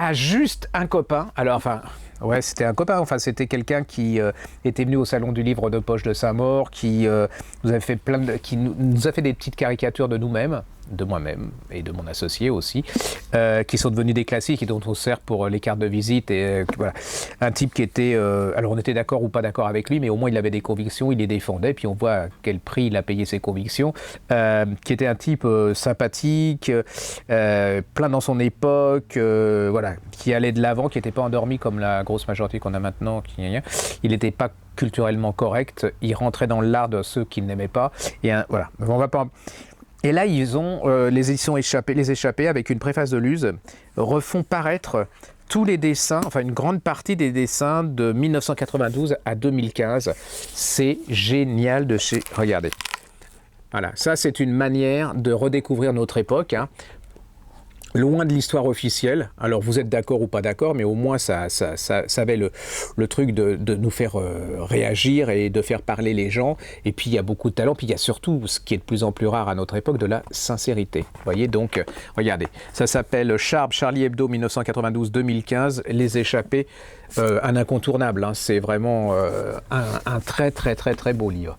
a juste un copain. Alors, enfin, ouais, c'était un copain. Enfin, c'était quelqu'un qui était venu au Salon du Livre de Poche de Saint-Maur, qui nous avait fait qui nous a fait des petites caricatures de nous-mêmes, de moi-même et de mon associé aussi, qui sont devenus des classiques et dont on sert pour les cartes de visite. Et voilà, un type qui était, alors on était d'accord ou pas d'accord avec lui, mais au moins il avait des convictions, il les défendait. Puis on voit à quel prix il a payé ses convictions. Qui était un type sympathique, plein dans son époque, voilà, qui allait de l'avant, qui n'était pas endormi comme la grosse majorité qu'on a maintenant. Il n'était pas culturellement correct. Il rentrait dans l'art de ceux qu'il n'aimait pas. Et voilà, on va pas. Et là, ils ont, les éditions Les Échappés, avec une préface de Luz, refont paraître tous les dessins, enfin une grande partie des dessins de 1992 à 2015. C'est génial de chez... Regardez. Voilà, ça c'est une manière de redécouvrir notre époque, hein. Loin de l'histoire officielle, alors vous êtes d'accord ou pas d'accord, mais au moins ça avait le truc de nous faire réagir et de faire parler les gens. Et puis il y a beaucoup de talent, puis il y a surtout, ce qui est de plus en plus rare à notre époque, de la sincérité. Vous voyez, donc, regardez, ça s'appelle Charlie Hebdo 1992-2015, Les Échappés, un incontournable, hein. C'est vraiment un très très très très beau livre.